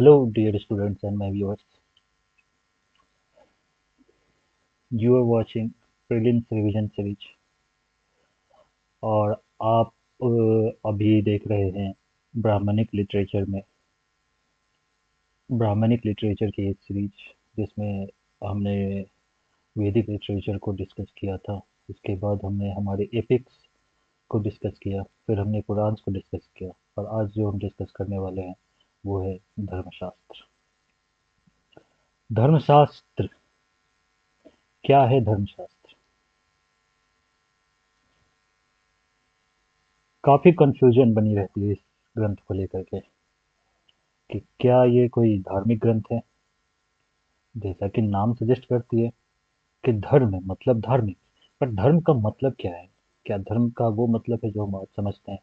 Hello, dear students and my viewers. You are watching Prelims Revision Series और आप अभी देख रहे हैं ब्राह्मणिक लिटरेचर में ब्राह्मणिक लिटरेचर की एक सीरीज जिसमें हमने वैदिक लिटरेचर को डिस्कस किया था। उसके बाद हमने हमारे एपिक्स को डिस्कस किया, फिर हमने पुराण को डिस्कस किया और आज जो हम डिस्कस करने वाले हैं वो है धर्मशास्त्र। धर्मशास्त्र क्या है? धर्मशास्त्र काफ़ी कंफ्यूजन बनी रहती है इस ग्रंथ को लेकर के कि क्या ये कोई धार्मिक ग्रंथ है। जैसा कि नाम सजेस्ट करती है कि धर्म है मतलब धार्मिक, पर धर्म का मतलब क्या है? क्या धर्म का वो मतलब है जो हम आज समझते हैं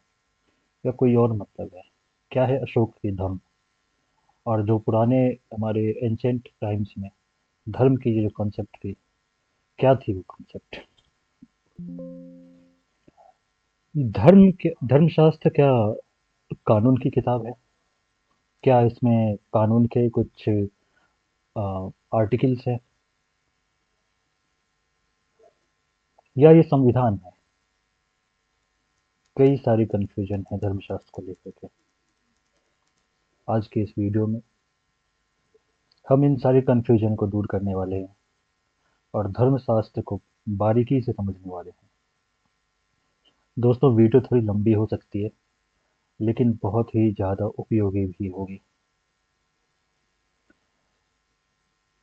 या कोई और मतलब है? क्या है अशोक की धर्म? और जो पुराने हमारे एंशेंट टाइम्स में धर्म की जो कॉन्सेप्ट थी, क्या थी वो कॉन्सेप्ट? धर्मशास्त्र क्या कानून की किताब है? क्या इसमें कानून के कुछ आर्टिकल्स हैं या ये संविधान है? कई सारी कन्फ्यूजन है धर्मशास्त्र को लेकर के। आज के इस वीडियो में हम इन सारी कन्फ्यूजन को दूर करने वाले हैं और धर्मशास्त्र को बारीकी से समझने वाले हैं। दोस्तों, वीडियो थोड़ी लंबी हो सकती है लेकिन बहुत ही ज़्यादा उपयोगी भी होगी।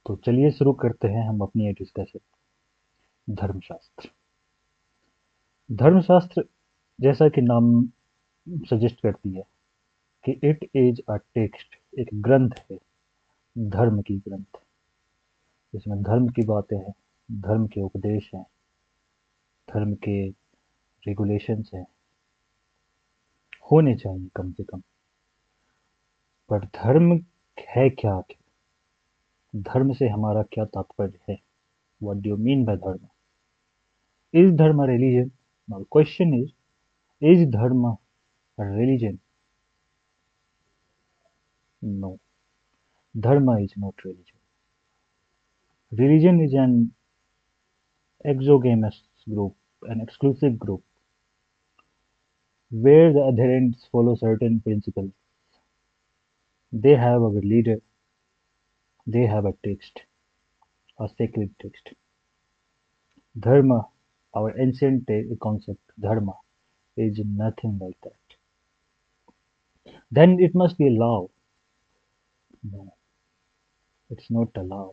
तो चलिए शुरू करते हैं हम अपनी ये डिस्कशन। धर्मशास्त्र धर्मशास्त्र जैसा कि नाम सजेस्ट करती है कि इट इज अ टेक्स्ट, एक ग्रंथ है, धर्म की ग्रंथ। इसमें धर्म की बातें हैं, धर्म के उपदेश हैं, धर्म के रेगुलेशंस हैं, होने चाहिए कम से कम। पर धर्म है क्या आखिर? धर्म से हमारा क्या तात्पर्य है? What do you mean by धर्म? इज धर्म a religion? Now question is धर्म अ रिलीजन? नो, धर्म is not religion. Religion is an exogamous group, an exclusive group, where the adherents follow certain principles. They have a leader, they have a text, a sacred text. Dharma, our ancient concept, dharma, is nothing like that. Then it must be a law. No, it's not a law.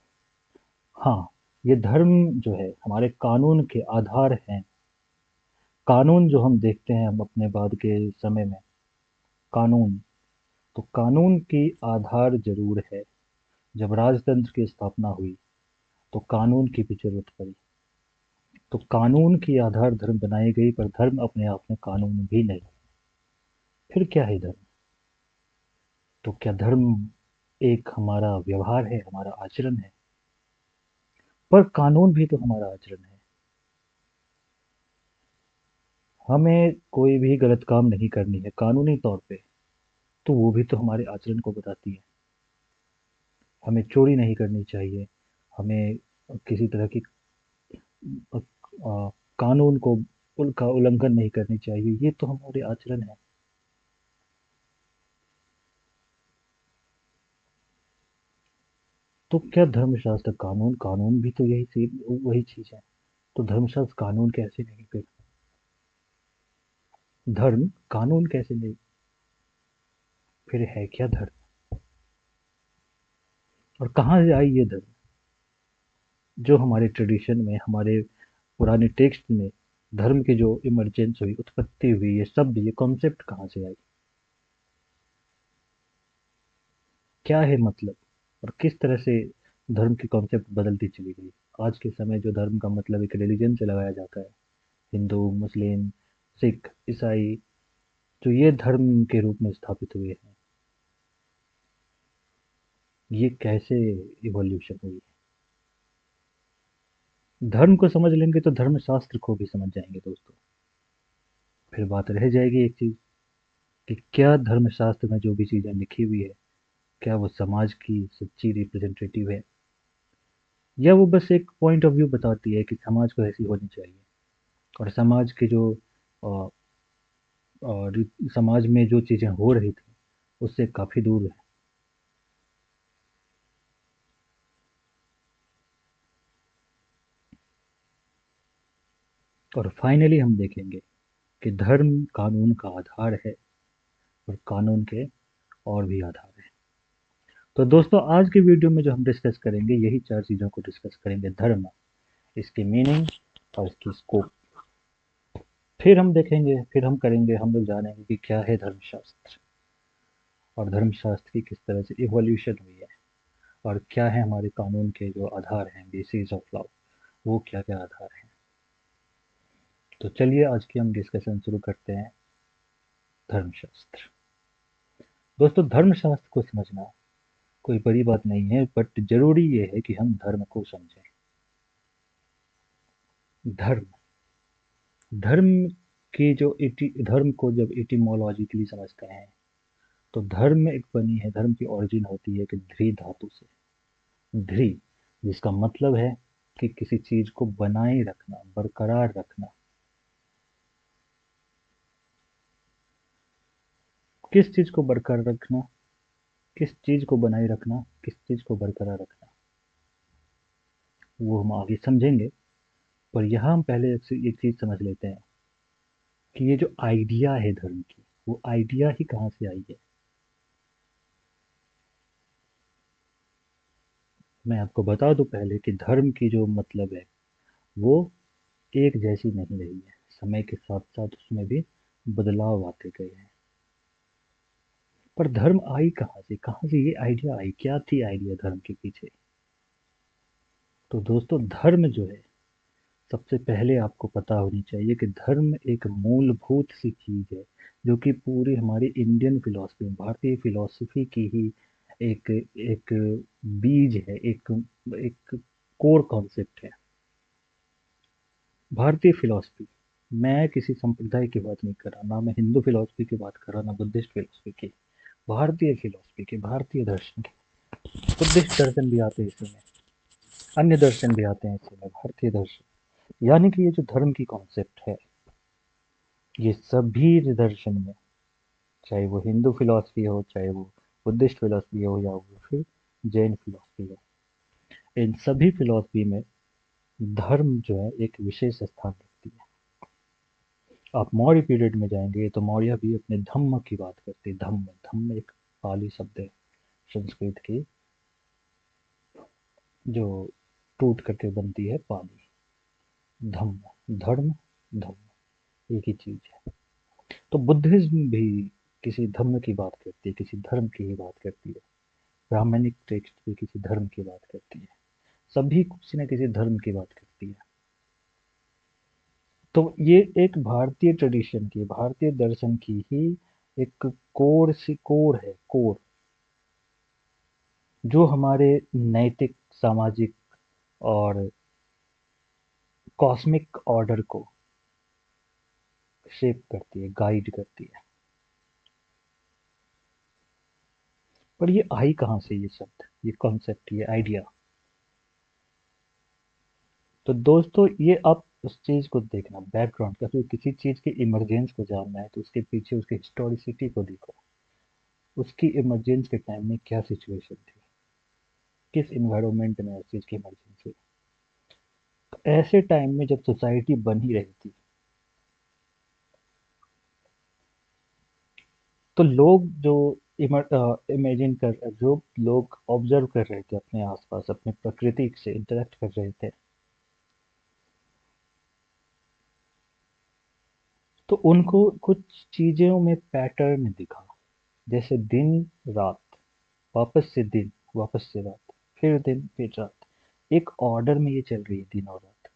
हाँ, ये धर्म जो है हमारे कानून के आधार हैं। कानून जो हम देखते हैं हम अपने बाद के समय में, कानून, तो कानून की आधार जरूर है। जब राजतंत्र की स्थापना हुई तो कानून की भी जरूरत पड़ी। तो कानून की आधार धर्म बनाई गई, पर धर्म अपने आप में कानून भी नहीं। फिर क्या है धर्म? तो क्या धर्म एक हमारा व्यवहार है, हमारा आचरण है? पर कानून भी तो हमारा आचरण है। हमें कोई भी गलत काम नहीं करनी है कानूनी तौर पे, तो वो भी तो हमारे आचरण को बताती है। हमें चोरी नहीं करनी चाहिए, हमें किसी तरह की कानून को उनका उल्लंघन नहीं करनी चाहिए, ये तो हमारे आचरण है। तो क्या धर्मशास्त्र कानून? कानून भी तो यही सेम वही चीज है। तो धर्मशास्त्र कानून कैसे नहीं? फिर धर्म कानून कैसे नहीं? फिर है क्या धर्म? और कहाँ से आई ये धर्म? जो हमारे ट्रेडिशन में, हमारे पुराने टेक्स्ट में धर्म की जो इमरजेंस हुई, उत्पत्ति हुई, ये शब्द, ये कॉन्सेप्ट कहाँ से आई? क्या है मतलब? और किस तरह से धर्म की कॉन्सेप्ट बदलती चली गई? आज के समय जो धर्म का मतलब एक रिलीजन से लगाया जाता है, हिंदू, मुस्लिम, सिख, ईसाई, जो ये धर्म के रूप में स्थापित हुए हैं, ये कैसे इवोल्यूशन हुई? धर्म को समझ लेंगे तो धर्मशास्त्र को भी समझ जाएंगे दोस्तों। फिर बात रह जाएगी एक चीज कि क्या धर्मशास्त्र में जो भी चीजें लिखी हुई है, क्या वो समाज की सच्ची रिप्रेजेंटेटिव है, या वो बस एक पॉइंट ऑफ व्यू बताती है कि समाज को ऐसी होनी चाहिए, और समाज के जो अ, समाज में जो चीज़ें हो रही थी उससे काफ़ी दूर है। और फाइनली हम देखेंगे कि धर्म कानून का आधार है, और कानून के और भी आधार है। तो दोस्तों, आज की वीडियो में जो हम डिस्कस करेंगे यही चार चीज़ों को डिस्कस करेंगे: धर्म, इसकी मीनिंग और इसकी स्कोप। फिर हम देखेंगे, फिर हम लोग जानेंगे कि क्या है धर्मशास्त्र, और धर्मशास्त्र की किस तरह से इवोल्यूशन हुई है, और क्या है हमारे कानून के जो आधार हैं, बेसिस ऑफ लॉ, वो क्या क्या आधार हैं। तो चलिए आज की हम डिस्कशन शुरू करते हैं। धर्मशास्त्र। दोस्तों, धर्मशास्त्र को समझना कोई बड़ी बात नहीं है, बट जरूरी ये है कि हम धर्म को समझें। धर्म धर्म की जो धर्म को जब इटिमोलॉजिकली समझते हैं, तो धर्म एक बनी है, धर्म की ओरिजिन होती है कि ध्री धातु से। ध्री, जिसका मतलब है कि किसी चीज को बनाए रखना, बरकरार रखना। किस चीज को बरकरार रखना, किस चीज को बनाए रखना, किस चीज को बरकरार रखना, वो हम आगे समझेंगे। पर यहाँ हम पहले एक चीज समझ लेते हैं कि ये जो आइडिया है धर्म की, वो आइडिया ही कहाँ से आई है। मैं आपको बता दूं पहले कि धर्म की जो मतलब है वो एक जैसी नहीं रही है। समय के साथ साथ उसमें भी बदलाव आते गए हैं। पर धर्म आई कहाँ से ये आइडिया आई, क्या थी आइडिया धर्म के पीछे। तो दोस्तों, धर्म जो है, सबसे पहले आपको पता होनी चाहिए कि धर्म एक मूलभूत सी चीज है, जो कि पूरी हमारी इंडियन फिलॉसफी, भारतीय फिलॉसफी की ही एक एक बीज है, एक एक कोर कॉन्सेप्ट है। भारतीय फिलॉसफी, मैं किसी संप्रदाय की बात नहीं कर रहा, ना मैं हिंदू फिलॉसफी की बात कर रहा, ना बुद्धिस्ट फिलॉसफी की। भारतीय फिलॉसफी की, भारतीय दर्शन की। बुद्धिस्ट दर्शन भी आते हैं इसमें, अन्य दर्शन भी आते हैं इसमें, भारतीय दर्शन। यानी कि ये जो धर्म की कॉन्सेप्ट है, ये सभी दर्शन में, चाहे वो हिंदू फिलॉसफी हो, चाहे वो बुद्धिस्ट फिलॉसफी हो, या वो फिर जैन फिलॉसफी हो, इन सभी फिलॉसफी में धर्म जो है एक विशेष स्थान रखती है। आप मौर्य पीरियड में जाएंगे तो मौर्य भी अपने धम्म की बात करते हैं। धम्म, धम्म एक पाली शब्द है, संस्कृत की, जो टूट करके बनती है पाली। धम्म, धर्म, धम्म एक ही चीज है। तो बुद्धिज्म भी किसी धम्म की बात करती है, किसी धर्म की ही बात करती है। ब्राह्मणिक टेक्स्ट भी किसी धर्म की बात करती है। सभी किसी न किसी धर्म की बात करती है। तो ये एक भारतीय ट्रेडिशन की, भारतीय दर्शन की ही एक कोर है, कोर, जो हमारे नैतिक, सामाजिक और कॉस्मिक ऑर्डर को शेप करती है, गाइड करती है। पर ये आई कहाँ से, ये शब्द, ये कॉन्सेप्ट, ये आइडिया। तो दोस्तों, ये आप उस चीज को देखना, बैकग्राउंड का, फिर किसी चीज के इमरजेंस को जानना है तो उसके पीछे उसकी हिस्टोरिसिटी को देखो। उसकी इमरजेंस के टाइम में क्या सिचुएशन थी, किस इन्वायरमेंट में उस चीज की इमरजेंसी हुई। तो ऐसे टाइम में जब सोसाइटी बन ही रही थी, तो लोग जो इमेजिन कर, जो लोग ऑब्जर्व कर रहे थे अपने आसपास, अपने प्रकृति से इंटरेक्ट कर रहे थे, तो उनको कुछ चीजों में पैटर्न दिखा। जैसे दिन, रात, वापस से दिन, वापस से रात, फिर दिन, फिर रात। एक ऑर्डर में ये चल रही है दिन और रात।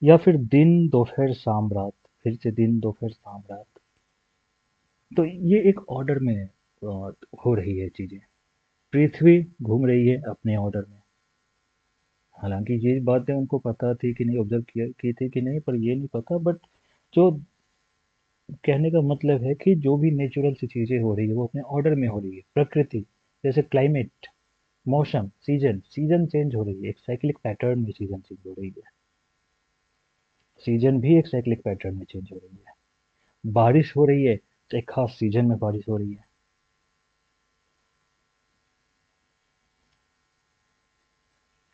या फिर दिन, दोपहर, शाम, रात, फिर से दिन, दोपहर, शाम, रात। तो ये एक ऑर्डर में हो रही है चीजें। पृथ्वी घूम रही है अपने ऑर्डर में। हालांकि ये बातें उनको पता थी कि नहीं, ऑब्जर्व किया की थी कि नहीं, पर ये नहीं पता। बट जो कहने का मतलब है कि जो भी नेचुरल सी चीजें हो रही है वो अपने ऑर्डर में हो रही है। प्रकृति, जैसे क्लाइमेट, मौसम, सीजन सीजन चेंज हो रही है, एक साइक्लिक पैटर्न में सीजन चेंज हो रही है। सीजन भी एक साइक्लिक पैटर्न में चेंज हो रही है। बारिश हो रही है तो एक खास सीजन में बारिश हो रही है।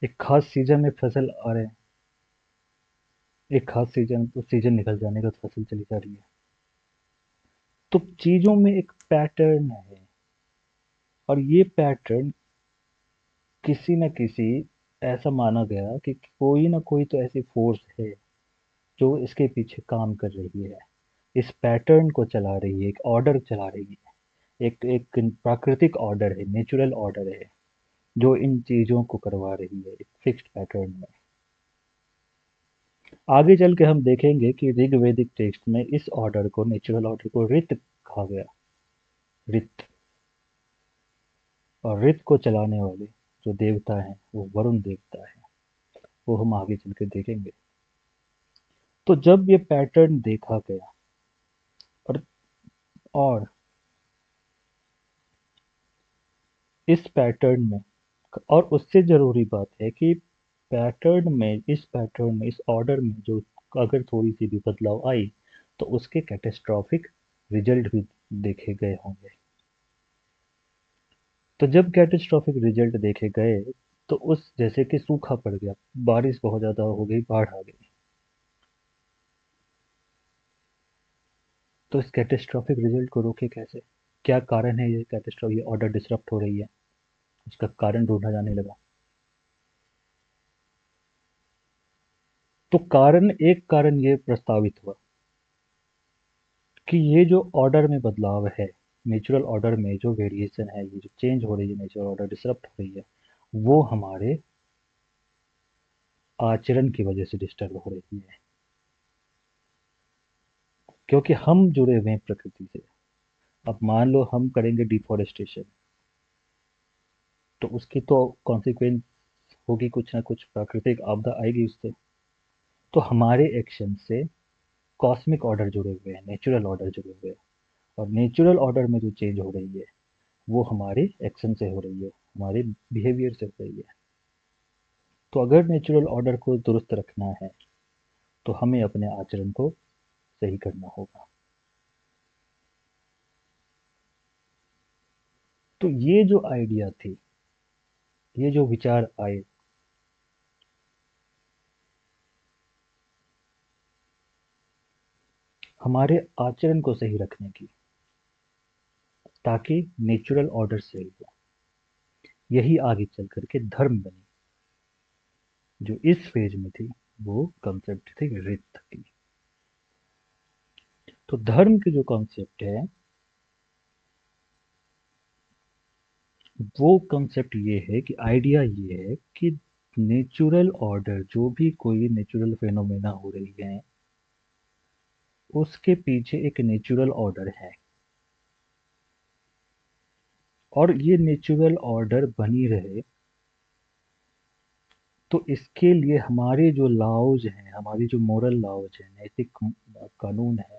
एक खास सीजन में फसल आ रहे हैं, एक खास सीजन तो सीजन निकल जाने का तो फसल चली जा रही है। तो चीजों में एक पैटर्न है, और ये पैटर्न किसी न किसी, ऐसा माना गया कि कोई ना कोई तो ऐसी फोर्स है जो इसके पीछे काम कर रही है, इस पैटर्न को चला रही है, एक ऑर्डर चला रही है। एक एक प्राकृतिक ऑर्डर है, नेचुरल ऑर्डर है, जो इन चीजों को करवा रही है एक फिक्स्ड पैटर्न में। आगे चल के हम देखेंगे कि ऋग्वेदिक टेक्स्ट में इस ऑर्डर को, नेचुरल ऑर्डर को रित कहा गया। रित। और रित को चलाने वाले जो देवता हैं वो वरुण देवता है, वो हम आगे चल के देखेंगे। तो जब ये पैटर्न देखा गया, और और इस पैटर्न में, और उससे ज़रूरी बात है कि पैटर्न में, इस ऑर्डर में जो अगर थोड़ी सी भी बदलाव आई तो उसके कैटेस्ट्रॉफिक रिजल्ट भी देखे गए होंगे। तो जब कैटेस्ट्रॉफिक रिजल्ट देखे गए, तो उस जैसे कि सूखा पड़ गया, बारिश बहुत ज़्यादा हो गई, बाढ़ आ गई, तो इस कैटेस्ट्रॉफिक रिजल्ट को रोके कैसे? क्या कारण है ये कैटेस्ट्रॉफिक, ये ऑर्डर डिसरप्ट हो रही है, उसका कारण ढूंढा जाने लगा। तो एक कारण ये प्रस्तावित हुआ कि ये जो ऑर्डर में बदलाव है, नेचुरल ऑर्डर में जो वेरिएशन है, ये जो चेंज हो रही है, नेचुरल ऑर्डर डिसरप्ट हो रही है, वो हमारे आचरण की वजह से डिस्टर्ब हो रही है। क्योंकि हम जुड़े हुए हैं प्रकृति से। अब मान लो हम करेंगे डिफोरेस्टेशन, तो उसकी तो कॉन्सिक्वेंस होगी, कुछ ना कुछ प्राकृतिक आपदा आएगी उससे। तो हमारे एक्शन से कॉस्मिक ऑर्डर जुड़े हुए हैं, नेचुरल ऑर्डर जुड़े हुए हैं। और नेचुरल ऑर्डर में जो चेंज हो रही है वो हमारे एक्शन से हो रही है, हमारे बिहेवियर से हो रही है। तो अगर नेचुरल ऑर्डर को दुरुस्त रखना है तो हमें अपने आचरण को सही करना होगा। तो ये जो आइडिया थी, ये जो विचार आए, हमारे आचरण को सही रखने की, ताकि नेचुरल ऑर्डर सही हो, यही आगे चल करके धर्म बनी। जो इस फेज में थी वो कॉन्सेप्ट थी रित की। तो धर्म की जो कॉन्सेप्ट है, वो कॉन्सेप्ट ये है कि आइडिया ये है कि नेचुरल ऑर्डर, जो भी कोई नेचुरल फेनोमेना हो रही है, उसके पीछे एक नेचुरल ऑर्डर है। और ये नेचुरल ऑर्डर बनी रहे, तो इसके लिए हमारे जो लॉज हैं, हमारी जो मोरल लॉज है, नैतिक कानून है,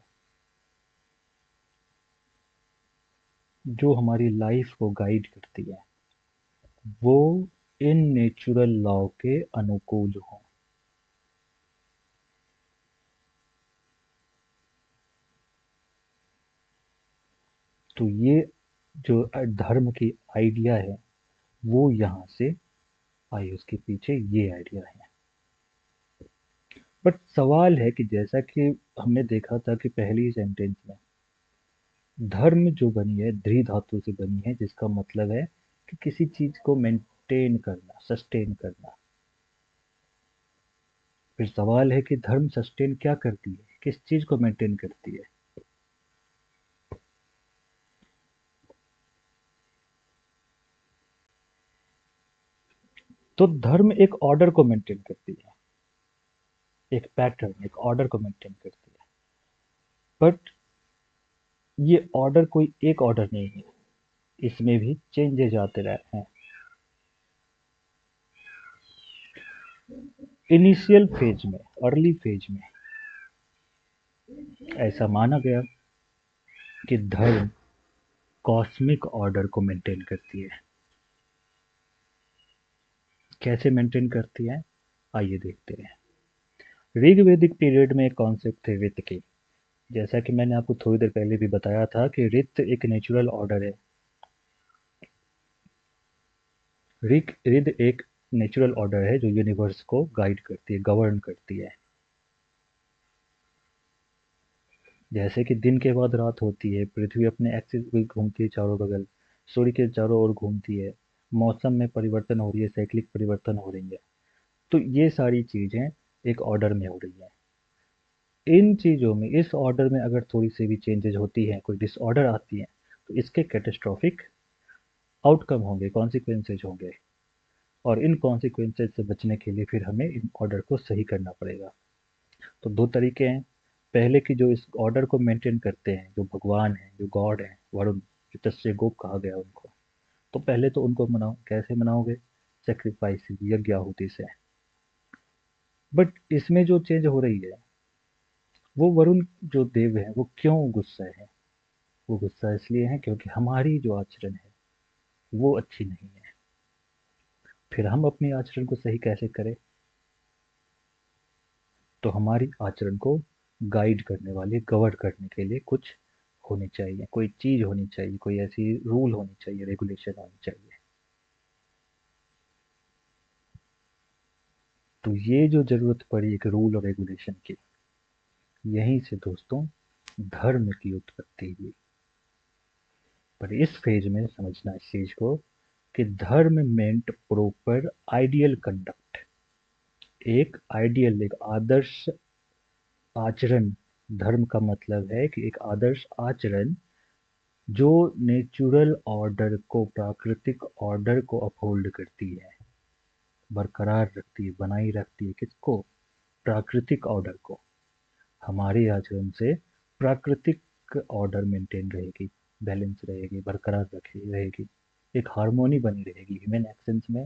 जो हमारी लाइफ को गाइड करती है, वो इन नेचुरल लॉ के अनुकूल हों। तो ये जो धर्म की आइडिया है वो यहाँ से आई, उसके पीछे ये आइडिया है। बट सवाल है कि जैसा कि हमने देखा था कि पहली सेंटेंस में धर्म जो बनी है ध्री धातु से बनी है, जिसका मतलब है कि किसी चीज को मेंटेन करना, सस्टेन करना। फिर सवाल है कि धर्म सस्टेन क्या करती है, किस चीज को मेंटेन करती है? तो धर्म एक ऑर्डर को मेंटेन करती है, एक पैटर्न, एक ऑर्डर को मेंटेन करती है। बट ये ऑर्डर कोई एक ऑर्डर नहीं है, इसमें भी चेंजेस आते रहते हैं। इनिशियल फेज में, अर्ली फेज में ऐसा माना गया कि धर्म कॉस्मिक ऑर्डर को मेंटेन करती है। कैसे मेंटेन करती है, आइए देखते हैं। ऋग्वेदिक पीरियड में एक कॉन्सेप्ट थे रित के। जैसा कि मैंने आपको थोड़ी देर पहले भी बताया था कि रित एक नेचुरल ऑर्डर है। रिद एक नेचुरल ऑर्डर है जो यूनिवर्स को गाइड करती है, गवर्न करती है। जैसे कि दिन के बाद रात होती है, पृथ्वी अपने एक्सिस पे घूमती है चारों बगल, सूर्य के चारों ओर घूमती है, मौसम में परिवर्तन हो रही है, साइक्लिक परिवर्तन हो रही है। तो ये सारी चीजें एक ऑर्डर में हो रही है। इन चीजों में, इस ऑर्डर में अगर थोड़ी सी भी चेंजेस होती हैं, कोई डिसऑर्डर आती है, तो इसके कैटेस्ट्रॉफिक आउटकम होंगे, कॉन्सिक्वेंसेज होंगे। और इन कॉन्सिक्वेंसेज से बचने के लिए फिर हमें इन ऑर्डर को सही करना पड़ेगा। तो दो तरीके हैं। पहले की जो इस ऑर्डर को मेंटेन करते हैं, जो भगवान हैं, जो गॉड हैं, वरुण, तस्य गोप कहा गया उनको, तो पहले तो उनको मनाओ। कैसे मनाओगे? सेक्रीफाइस, यज्ञ आहुति से। बट इसमें जो चेंज हो रही है, वो वरुण जो देव है वो क्यों गुस्सा है? वो गुस्सा इसलिए है क्योंकि हमारी जो आचरण है वो अच्छी नहीं है। फिर हम अपने आचरण को सही कैसे करें? तो हमारी आचरण को गाइड करने वाले, गवर्न करने के लिए कुछ होनी चाहिए, कोई चीज होनी चाहिए, कोई ऐसी रूल होनी चाहिए, रेगुलेशन होनी चाहिए। तो ये जो जरूरत पड़ी एक रूल और रेगुलेशन की, यहीं से दोस्तों धर्म की उत्पत्ति हुई। पर इस फेज में समझना इस चीज को कि धर्म मेंट प्रॉपर आइडियल कंडक्ट, एक आइडियल, एक आदर्श आचरण। धर्म का मतलब है कि एक आदर्श आचरण जो नेचुरल ऑर्डर को, प्राकृतिक ऑर्डर को अपहोल्ड करती है, बरकरार रखती है, बनाई रखती है। किसको? प्राकृतिक ऑर्डर को। हमारे आचरण से प्राकृतिक ऑर्डर मेंटेन रहेगी, बैलेंस रहेगी, बरकरार रखी रहेगी, एक हार्मोनी बनी रहेगी ह्यूमन एक्शंस में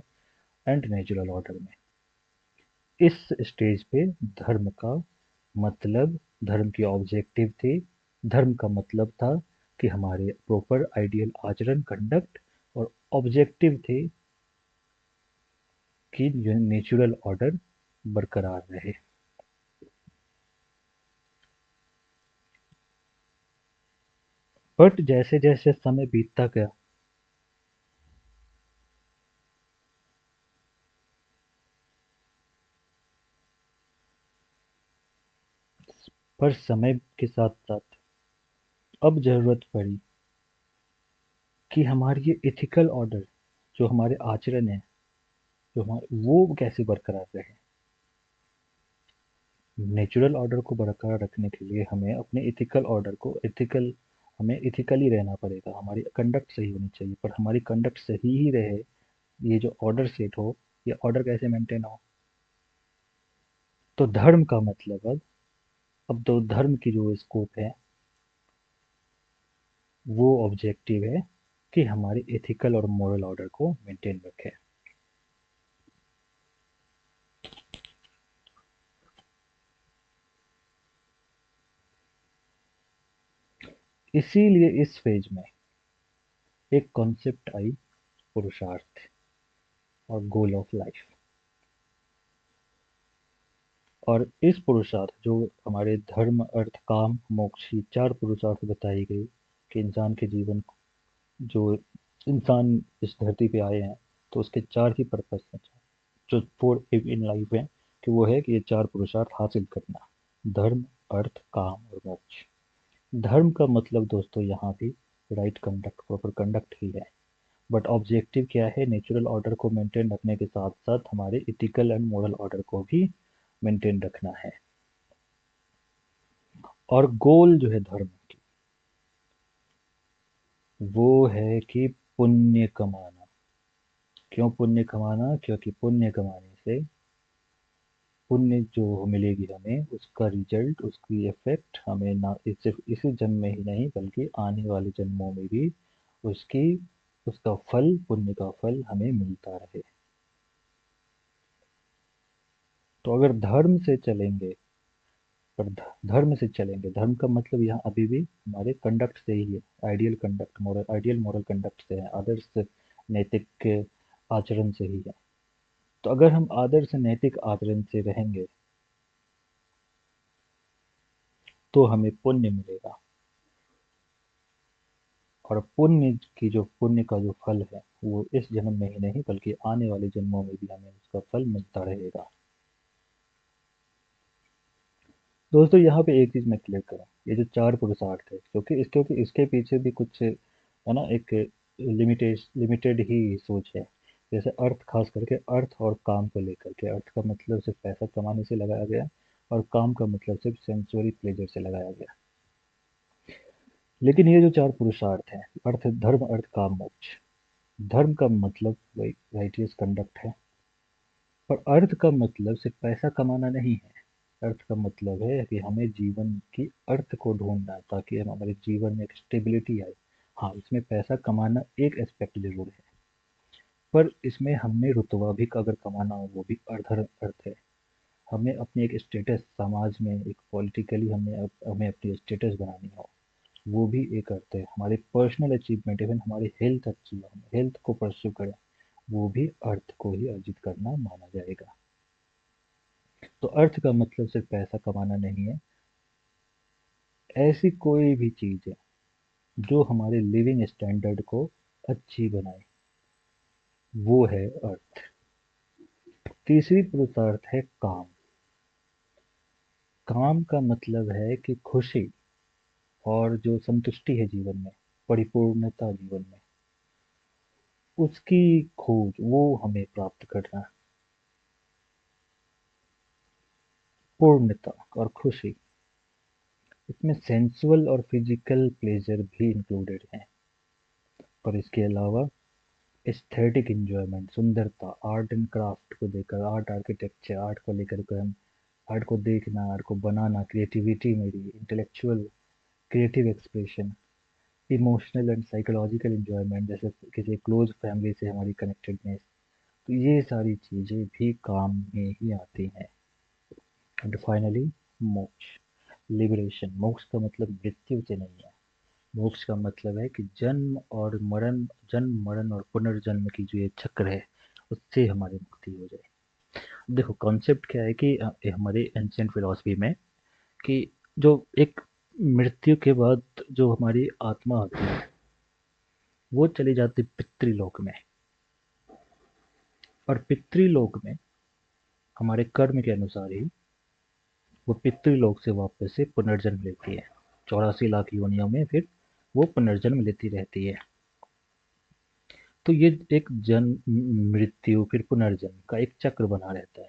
एंड नेचुरल ऑर्डर में। इस स्टेज पे धर्म का मतलब, धर्म की ऑब्जेक्टिव थी, धर्म का मतलब था कि हमारे प्रॉपर आइडियल आचरण, कंडक्ट, और ऑब्जेक्टिव थे कि नेचुरल ऑर्डर बरकरार रहे। बट जैसे जैसे समय बीतता गया, पर समय के साथ साथ अब जरूरत पड़ी कि हमारी ये इथिकल ऑर्डर, जो हमारे आचरण है, जो हमारे, वो कैसे बरकरार रहे। नेचुरल ऑर्डर को बरकरार रखने के लिए हमें अपने इथिकल ऑर्डर को, हमें इथिकली रहना पड़ेगा। हमारी कंडक्ट सही होनी चाहिए। पर हमारी कंडक्ट सही ही रहे, ये जो ऑर्डर सेट हो, ये ऑर्डर कैसे मेंटेन हो? तो धर्म का मतलब, अब तो धर्म की जो स्कोप है, वो ऑब्जेक्टिव है कि हमारे एथिकल और मोरल ऑर्डर को मेंटेन रखे। इसीलिए इस फेज में एक कॉन्सेप्ट आई, पुरुषार्थ और गोल ऑफ लाइफ। और इस पुरुषार्थ, जो हमारे धर्म, अर्थ, काम, मोक्ष, ये चार पुरुषार्थ बताई गई कि इंसान के जीवन, जो इंसान इस धरती पे आए हैं, तो उसके चार ही पर्पस हैं, जो फोर इन लाइफ है, कि वो है कि ये चार पुरुषार्थ हासिल करना: धर्म, अर्थ, काम और मोक्ष। धर्म का मतलब दोस्तों यहाँ भी राइट कंडक्ट, प्रॉपर कंडक्ट ही है। बट ऑब्जेक्टिव क्या है? नेचुरल ऑर्डर को मेंटेन रखने के साथ साथ हमारे इथिकल एंड मोरल ऑर्डर को भी मेंटेन रखना है। और गोल जो है धर्म की, वो है कि पुण्य कमाना। क्यों पुण्य कमाना? क्योंकि पुण्य कमाने से पुण्य जो मिलेगी हमें, उसका रिजल्ट, उसकी इफेक्ट हमें ना सिर्फ इसी जन्म में ही नहीं बल्कि आने वाले जन्मों में भी उसकी, उसका फल, पुण्य का फल हमें मिलता रहे। तो अगर धर्म से चलेंगे पर धर्म से चलेंगे, धर्म का मतलब यहाँ अभी भी हमारे कंडक्ट से ही है, आइडियल कंडक्ट, मॉरल कंडक्ट से है, आदर्श नैतिक आचरण से ही है। तो अगर हम आदर्श नैतिक आचरण से रहेंगे तो हमें पुण्य मिलेगा, और पुण्य का जो फल है वो इस जन्म में ही नहीं बल्कि आने वाले जन्मों में भी हमें उसका फल मिलता रहेगा। दोस्तों यहाँ पे एक चीज मैं क्लियर करूँ, ये जो चार पुरुषार्थ है, क्योंकि इसके पीछे भी कुछ है ना, एक लिमिटेड ही सोच है। जैसे अर्थ, खास करके अर्थ और काम को लेकर के, अर्थ का मतलब सिर्फ पैसा कमाने से लगाया गया, और काम का मतलब सिर्फ सेंसुअरी प्लेजर से लगाया गया। लेकिन ये जो चार पुरुषार्थ हैं, अर्थ, धर्म, अर्थ, काम, मोक्ष, धर्म का मतलब वही राइटियस कंडक्ट है, पर अर्थ का मतलब सिर्फ पैसा कमाना नहीं है। अर्थ का मतलब है कि हमें जीवन की अर्थ को ढूंढना, ताकि हम हमारे जीवन में एक स्टेबिलिटी आए। हाँ, इसमें पैसा कमाना एक एस्पेक्ट जरूर है, पर इसमें हमें रुतबा भी अगर कमाना हो वो भी अर्थ है। हमें अपनी एक स्टेटस समाज में, एक पॉलिटिकली हमें अपनी स्टेटस बनानी हो, वो भी एक अर्थ है। हमारी पर्सनल अचीवमेंट, इवन हमारी हेल्थ अच्छी हो, हम हेल्थ को परस्यू करें, वो भी अर्थ को ही अर्जित करना माना जाएगा। तो अर्थ का मतलब सिर्फ पैसा कमाना नहीं है, ऐसी कोई भी चीज है जो हमारे लिविंग स्टैंडर्ड को अच्छी बनाए, वो है अर्थ। तीसरी पुरुषार्थ है काम। काम का मतलब है कि खुशी और जो संतुष्टि है जीवन में, परिपूर्णता जीवन में, उसकी खोज, वो हमें प्राप्त करना। पूर्णता और खुशी, इसमें सेंसुअल और फिजिकल प्लेजर भी इंक्लूडेड हैं, पर इसके अलावा एस्थेटिक इंजॉयमेंट, सुंदरता, आर्ट एंड क्राफ्ट को देकर, आर्ट, आर्किटेक्चर, आर्ट को लेकर के हम आर्ट को देखना, आर्ट को बनाना, क्रिएटिविटी, मेरी intellectual creative expression, emotional and psychological enjoyment, जैसे किसी क्लोज फैमिली से हमारी कनेक्टेडनेस, तो ये सारी चीज़ें भी काम में ही आती हैं। एंड फाइनली मोक्ष, लिबरेशन। मोक्ष का मतलब मृत्यु से नहीं है, मोक्ष का मतलब है कि जन्म मरण और पुनर्जन्म की जो ये चक्र है, उससे हमारी मुक्ति हो जाए। देखो कॉन्सेप्ट क्या है कि ये हमारे एंशियंट फिलॉसफी में, कि जो एक मृत्यु के बाद जो हमारी आत्मा होती है वो चली जाती पितृलोक में, और पितृलोक में हमारे कर्म के अनुसार ही वो पितृलोक से वापस से पुनर्जन्म लेती है। 84 लाख योनियों में फिर वो पुनर्जन्म लेती रहती है। तो ये एक जन्म, मृत्यु, फिर पुनर्जन्म का एक चक्र बना रहता है।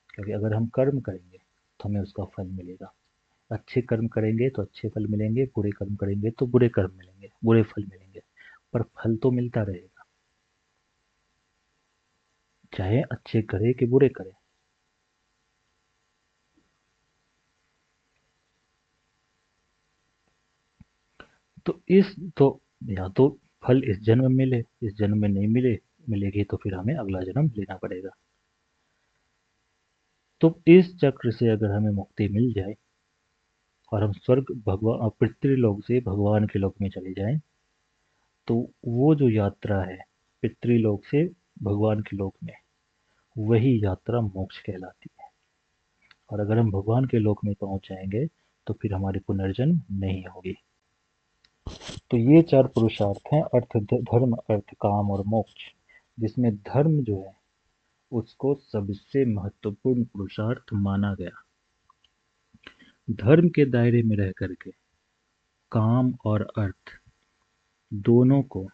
क्योंकि अगर हम कर्म करेंगे तो हमें उसका फल मिलेगा, अच्छे कर्म करेंगे तो अच्छे फल मिलेंगे, बुरे कर्म करेंगे तो बुरे कर्म मिलेंगे, बुरे फल मिलेंगे, पर फल तो मिलता रहेगा, चाहे अच्छे करे कि बुरे करे। तो या तो फल इस जन्म में मिले, इस जन्म में नहीं मिलेगी तो फिर हमें अगला जन्म लेना पड़ेगा। तो इस चक्र से अगर हमें मुक्ति मिल जाए और हम स्वर्ग, भगवान, पितृलोक से भगवान के लोक में चले जाएं, तो वो जो यात्रा है पितृलोक से भगवान के लोक में, वही यात्रा मोक्ष कहलाती है। और अगर हम भगवान के लोक में पहुंच जाएंगे तो फिर हमारी पुनर्जन्म नहीं होगी। तो ये चार पुरुषार्थ हैं, धर्म, अर्थ, काम और मोक्ष, जिसमें धर्म जो है उसको सबसे महत्वपूर्ण पुरुषार्थ माना गया। धर्म के दायरे में रह करके काम और अर्थ दोनों को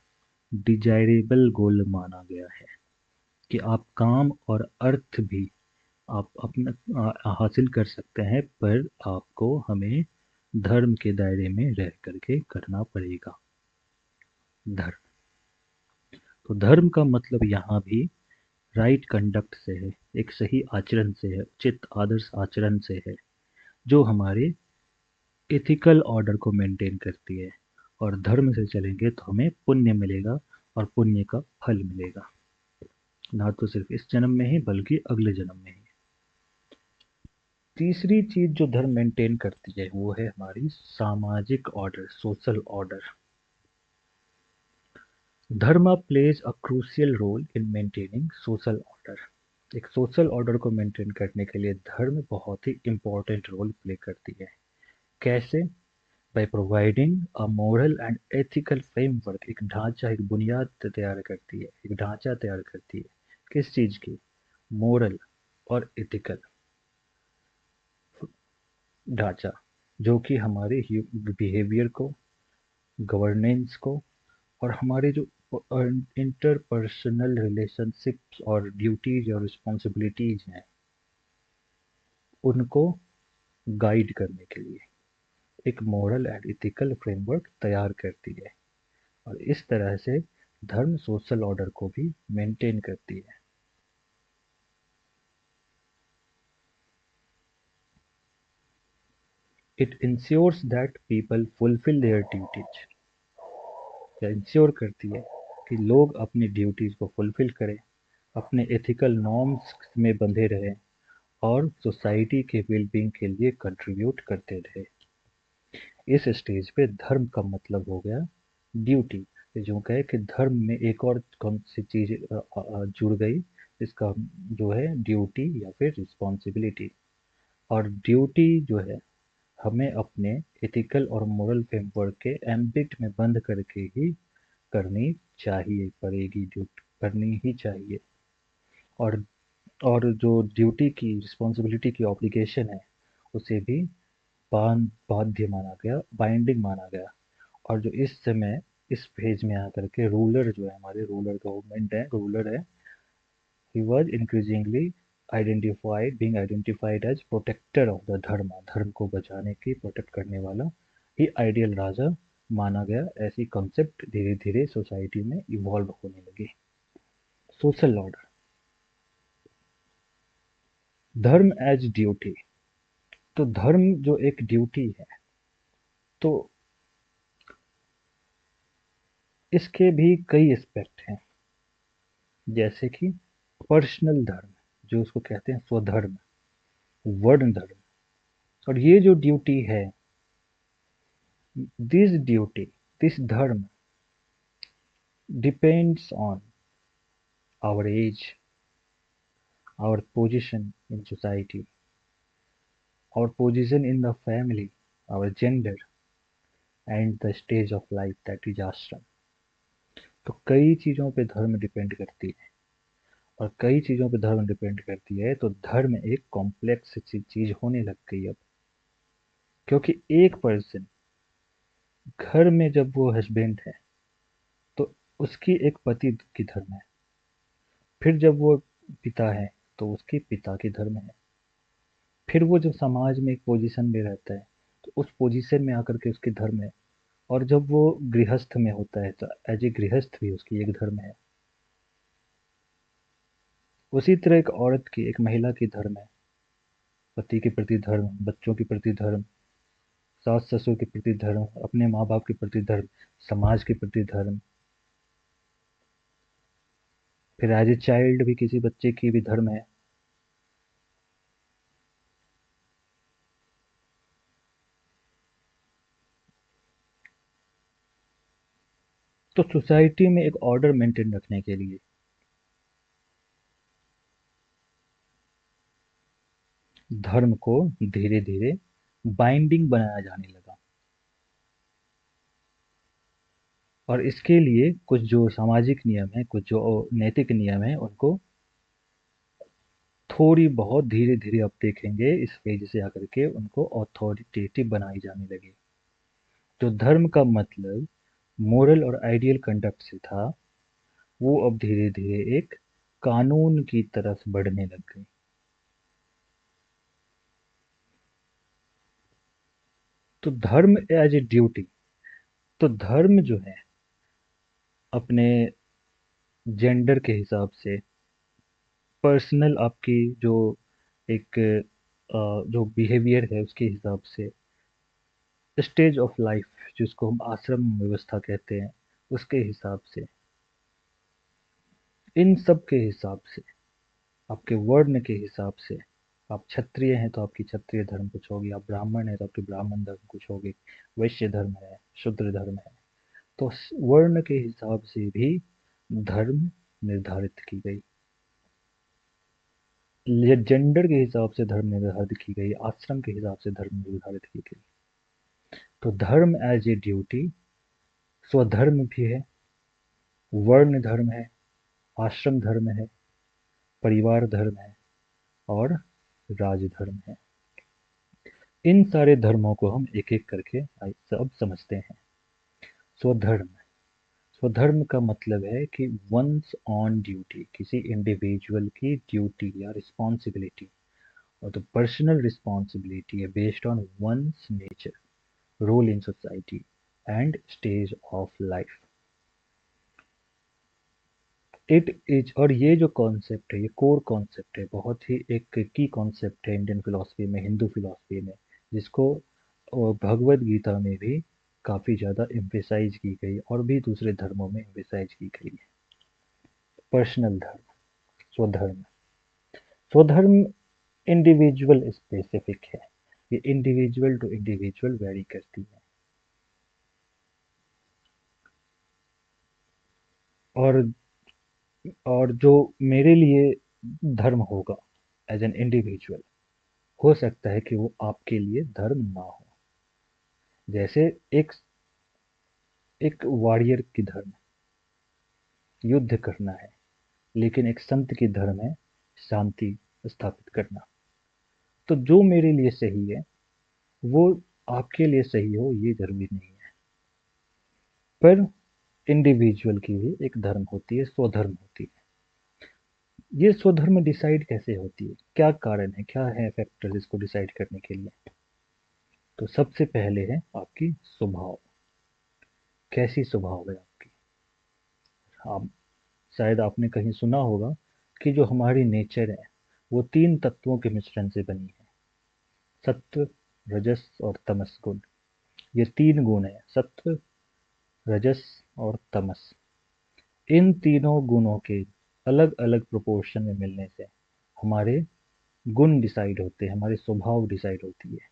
डिजायरेबल गोल माना गया है, कि आप काम और अर्थ भी आप अपना हासिल कर सकते हैं, पर आपको हमें धर्म के दायरे में रह करके करना पड़ेगा। धर्म, तो धर्म का मतलब यहाँ भी राइट कंडक्ट से है, एक सही आचरण से है, उचित आदर्श आचरण से है, जो हमारे एथिकल ऑर्डर को मेंटेन करती है। और धर्म से चलेंगे तो हमें पुण्य मिलेगा, और पुण्य का फल मिलेगा, ना तो सिर्फ इस जन्म में ही बल्कि अगले जन्म में ही। तीसरी चीज जो धर्म मेंटेन करती है वो है हमारी सामाजिक order, social order. Dharma plays a crucial role in maintaining social order. एक सोशल ऑर्डर को मेंटेन करने के लिए धर्म बहुत ही इंपॉर्टेंट रोल प्ले करती है। कैसे? By providing a moral and ethical framework. एक ढांचा, एक बुनियाद तैयार करती है, एक ढांचा तैयार करती है। किस चीज की? मोरल और एथिकल ढांचा, जो कि हमारे बिहेवियर को, गवर्नेंस को और हमारे जो इंटरपर्सनल रिलेशनशिप्स और ड्यूटीज और रिस्पॉन्सिबिलिटीज हैं उनको गाइड करने के लिए एक मोरल एंड इथिकल फ्रेमवर्क तैयार करती है। और इस तरह से धर्म सोशल ऑर्डर को भी मेंटेन करती है। It ensures that people fulfil their duties. या इंश्योर करती है कि लोग अपनी ड्यूटीज को फुलफिल करें, अपने एथिकल नॉर्म्स में बंधे रहें और सोसाइटी के वेलबींग के लिए कंट्रीब्यूट करते रहे। इस स्टेज पे धर्म का मतलब हो गया ड्यूटी। जो कहे कि धर्म में एक और कौन सी चीज जुड़ गई, इसका जो है ड्यूटी या फिर रिस्पॉन्सिबिलिटी। और ड्यूटी जो है हमें अपने एथिकल और मोरल फ्रेमवर्क के एम्बिट में बंद करके ही करनी चाहिए, पड़ेगी, ड्यूटी करनी ही चाहिए। और जो ड्यूटी की, रिस्पॉन्सिबिलिटी की ऑब्लिगेशन है उसे भी बाध्य माना गया, बाइंडिंग माना गया। और जो इस समय इस फेज में आकर के रूलर जो है, हमारे रूलर गवर्नमेंट है, रूलर है, he was increasingly identified as protector of the dharma. धर्म को बचाने की, प्रोटेक्ट करने वाला ही आइडियल राजा माना गया। ऐसी कॉन्सेप्ट धीरे धीरे सोसाइटी में इवॉल्व होने लगी। सोशल ऑर्डर, धर्म एज ड्यूटी। तो धर्म जो एक ड्यूटी है, तो इसके भी कई एस्पेक्ट हैं। जैसे कि पर्सनल धर्म, जो उसको कहते हैं स्वधर्म, वर्ण धर्म। और ये जो ड्यूटी है, this duty, this dharma depends on our age, our position in society, our position in the family, our gender and the stage of life that is ashram. तो कई चीज़ों पे धर्म डिपेंड करती है। और कई चीज़ों पे धर्म डिपेंड करती है, तो धर्म एक कॉम्प्लेक्स चीज होने लग गई अब। क्योंकि एक पर्सन घर में जब वो हस्बैंड है तो उसकी एक पति की धर्म है। फिर जब वो पिता है तो उसके पिता की धर्म है। फिर वो जब समाज में एक पोजीशन में रहता है तो उस पोजीशन में आकर के उसकी धर्म है। और जब वो गृहस्थ में होता है तो एज ए गृहस्थ भी उसकी एक धर्म है। उसी तरह एक औरत की, एक महिला की धर्म है। पति के प्रति धर्म, बच्चों के प्रति धर्म, सास ससुर के प्रति धर्म, अपने माँ बाप के प्रति धर्म, समाज के प्रति धर्म। फिर एज ए चाइल्ड भी किसी बच्चे की भी धर्म है। तो सोसाइटी में एक ऑर्डर मेंटेन रखने के लिए धर्म को धीरे धीरे बाइंडिंग बनाया जाने लगा। और इसके लिए कुछ जो सामाजिक नियम है, कुछ जो नैतिक नियम है, उनको थोड़ी बहुत धीरे धीरे अब देखेंगे इस पेज से आकर के उनको अथॉरिटेटिव बनाई जाने लगी। जो धर्म का मतलब मोरल और आइडियल कंडक्ट से था, वो अब धीरे धीरे एक कानून की तरफ बढ़ने लग गई। तो धर्म एज ए ड्यूटी, तो धर्म जो है अपने जेंडर के हिसाब से, पर्सनल आपकी जो एक जो बिहेवियर है उसके हिसाब से, स्टेज ऑफ लाइफ जिसको हम आश्रम व्यवस्था कहते हैं उसके हिसाब से, इन सब के हिसाब से, आपके वर्ण के हिसाब से आप क्षत्रिय हैं तो आपकी क्षत्रिय धर्म कुछ होगी, आप ब्राह्मण हैं तो आपकी ब्राह्मण धर्म कुछ होगी, वैश्य धर्म है, शूद्र धर्म है। तो वर्ण के हिसाब से भी धर्म निर्धारित की गई, जेंडर के हिसाब से धर्म निर्धारित की गई, आश्रम के हिसाब से धर्म निर्धारित की गई। तो धर्म एज ए ड्यूटी, स्वधर्म भी है, वर्ण धर्म है, आश्रम धर्म है, परिवार धर्म है और राजधर्म है। इन सारे धर्मों को हम एक एक करके अब समझते हैं। स्वधर्म, स्वधर्म का मतलब है कि वंस ऑन ड्यूटी, किसी इंडिविजुअल की ड्यूटी या रिस्पॉन्सिबिलिटी, और तो पर्सनल रिस्पॉन्सिबिलिटी है based on one's nature, role in society and stage of life. It is, और ये जो कॉन्सेप्ट है, ये कोर कॉन्सेप्ट है, बहुत ही एक की कॉन्सेप्ट है इंडियन फिलॉसफी में, हिंदू फिलॉसफी में, जिसको भगवत गीता में भी काफ़ी ज़्यादा एम्फेसाइज की गई और भी दूसरे धर्मों में एम्फेसाइज की गई है। पर्सनल धर्म, स्वधर्म। स्वधर्म इंडिविजुअल स्पेसिफिक है, ये इंडिविजुअल टू इंडिविजुअल वेरी करती है। और और जो मेरे लिए धर्म होगा एज एन इंडिविजुअल, हो सकता है कि वो आपके लिए धर्म ना हो। जैसे एक एक वॉरियर की धर्म युद्ध करना है, लेकिन एक संत की धर्म है शांति स्थापित करना। तो जो मेरे लिए सही है वो आपके लिए सही हो ये जरूरी नहीं है। पर इंडिविजुअल की भी एक धर्म होती है, स्वधर्म होती है। ये स्वधर्म डिसाइड कैसे होती है, क्या कारण है, क्या है फैक्टर इसको डिसाइड करने के लिए? तो सबसे पहले है आपकी स्वभाव। कैसी स्वभाव है आपकी? आप शायद आपने कहीं सुना होगा कि जो हमारी नेचर है वो तीन तत्वों के मिश्रण से बनी है, सत्व, रजस और तमस गुण। ये तीन गुण है, सत्व, रजस और तमस। इन तीनों गुणों के अलग अलग प्रोपोर्शन में मिलने से हमारे गुण डिसाइड होते हैं, हमारे स्वभाव डिसाइड होती है,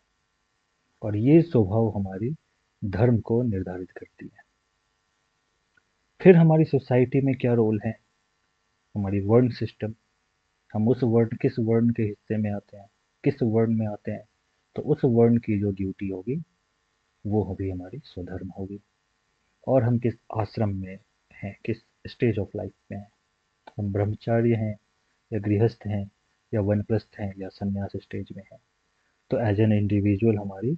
और ये स्वभाव हमारी धर्म को निर्धारित करती है। फिर हमारी सोसाइटी में क्या रोल है? हमारी वर्ण सिस्टम, हम उस वर्ण, किस वर्ण के हिस्से में आते हैं, किस वर्ण में आते हैं, तो उस वर्ण की जो ड्यूटी होगी वो होगी हमारी स्वधर्म होगी। और हम किस आश्रम में हैं, किस स्टेज ऑफ लाइफ में हैं, हम ब्रह्मचार्य हैं या गृहस्थ हैं या वनप्रस्थ हैं या संन्यास स्टेज में हैं। तो एज एन इंडिविजुअल हमारी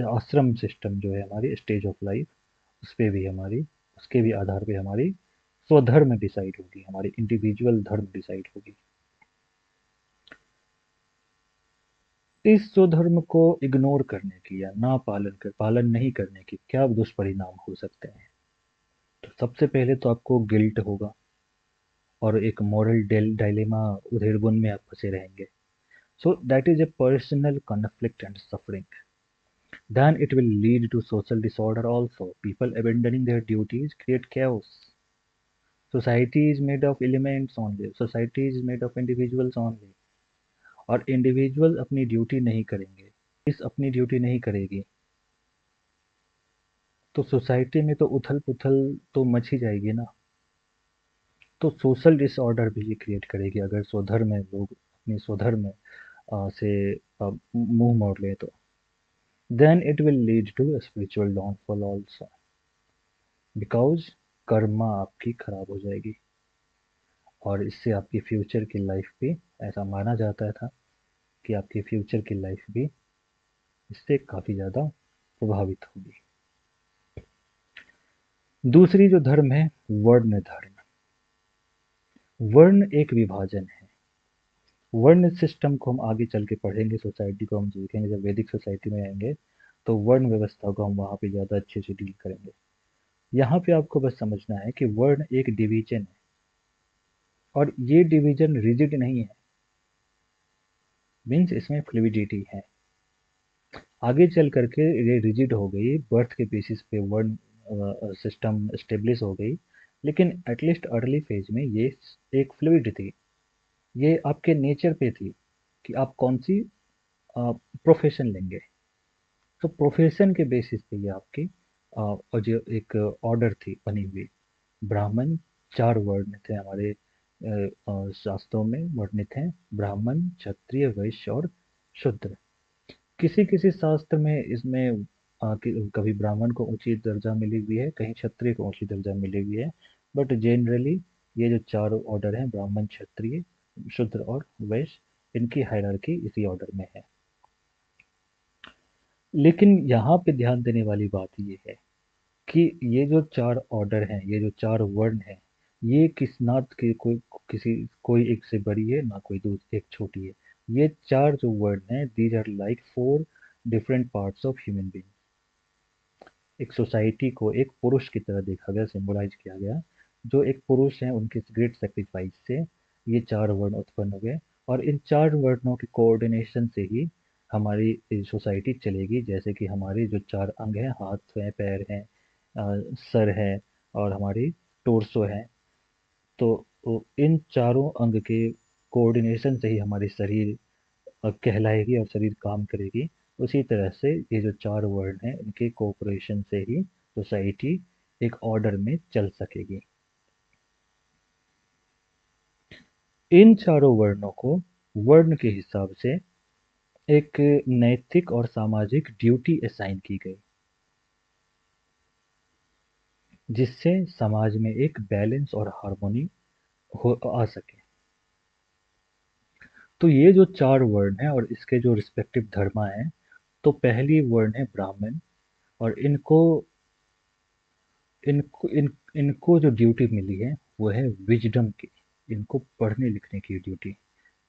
आश्रम सिस्टम जो है, हमारी स्टेज ऑफ लाइफ, उस पे भी हमारी, उसके भी आधार पे हमारी स्वधर्म डिसाइड होगी, हमारी इंडिविजुअल धर्म डिसाइड होगी। इस स्वधर्म को इग्नोर करने की या ना पालन नहीं करने की क्या दुष्परिणाम हो सकते हैं? तो सबसे पहले तो आपको गिल्ट होगा और एक मॉरल डायलेमा, उधेड़बुन में आप फंसे रहेंगे। So that is a personal conflict and suffering. Then it will lead to social disorder also. People abandoning their duties create chaos. Society is made of elements only. Society is made of individuals only. और individual अपनी duty नहीं करेंगे, इस अपनी duty नहीं करेगी, तो society में तो उथल पुथल तो मच ही जाएगी ना। तो सोशल डिसऑर्डर भी ये क्रिएट करेगी अगर स्वधर्म में लोग अपनी स्वधर्म से मुंह मोड़ ले तो। Then it will lead to spiritual downfall also, because karma आपकी खराब हो जाएगी, और इससे आपकी फ्यूचर की लाइफ भी, ऐसा माना जाता था कि आपकी फ्यूचर की लाइफ भी इससे काफ़ी ज़्यादा प्रभावित होगी। दूसरी जो धर्म है, वर्ण धर्म। वर्ण एक विभाजन है। वर्ण सिस्टम को हम आगे चल के पढ़ेंगे, सोसाइटी को हम देखेंगे, जब वैदिक सोसाइटी में आएंगे तो वर्ण व्यवस्था को हम वहाँ पे ज़्यादा अच्छे से डील करेंगे। यहाँ पे आपको बस समझना है कि वर्ण एक डिवीजन है, और ये डिवीजन रिजिड नहीं है, मीन्स इसमें फ्लूइडिटी है। आगे चल करके ये रिजिड हो गई, बर्थ के बेसिस पे वर्ण सिस्टम स्टेब्लिश हो गई, लेकिन एटलीस्ट अर्ली फेज में ये एक फ्लूइड थी, ये आपके नेचर पे थी कि आप कौन सी प्रोफेशन लेंगे। तो प्रोफेशन के बेसिस पे ये आपकी और जो एक ऑर्डर थी बनी हुई, ब्राह्मण, 4 वर्ण थे हमारे शास्त्रों में वर्णित हैं, ब्राह्मण, क्षत्रिय, वैश्य और शूद्र। किसी किसी शास्त्र में इसमें कभी ब्राह्मण को ऊंची दर्जा मिली हुई है, कहीं क्षत्रिय को ऊंची दर्जा मिली हुई है, बट जनरली ये जो 4 ऑर्डर हैं, ब्राह्मण, क्षत्रिय, शूद्र और वैश्य, इनकी हायरार्की इसी ऑर्डर में है। लेकिन यहाँ पे ध्यान देने वाली बात ये है कि ये जो 4 ऑर्डर हैं, ये जो 4 वर्ण हैं, ये किस नात के कोई एक से बड़ी है ना कोई एक छोटी है। ये 4 जो वर्ण हैं, these are like 4 different parts of human being. एक सोसाइटी को एक पुरुष की तरह देखा गया, सिंबलाइज किया गया। जो एक पुरुष हैं, उनके ग्रेट सेक्रीफाइस से ये 4 वर्ण उत्पन्न हो गए, और इन 4 वर्णों के कोऑर्डिनेशन से ही हमारी सोसाइटी चलेगी। जैसे कि हमारे जो 4 अंग हैं, हाथ हैं, पैर हैं, सर है और हमारी टोर्सो है। तो इन चारों अंग के कोऑर्डिनेशन से ही हमारी शरीर कहलाएगी और शरीर काम करेगी। उसी तरह से ये जो 4 वर्ण हैं, इनके कोऑपरेशन से ही सोसाइटी एक ऑर्डर में चल सकेगी। इन चारों वर्णों को वर्ण के हिसाब से एक नैतिक और सामाजिक ड्यूटी असाइन की गई, जिससे समाज में एक बैलेंस और हार्मोनी हो आ सके। तो ये जो 4 वर्ण हैं और इसके जो रिस्पेक्टिव धर्मा हैं, तो पहली वर्ण है ब्राह्मण, और इनको जो ड्यूटी मिली है वो है विजडम की। इनको पढ़ने लिखने की ड्यूटी,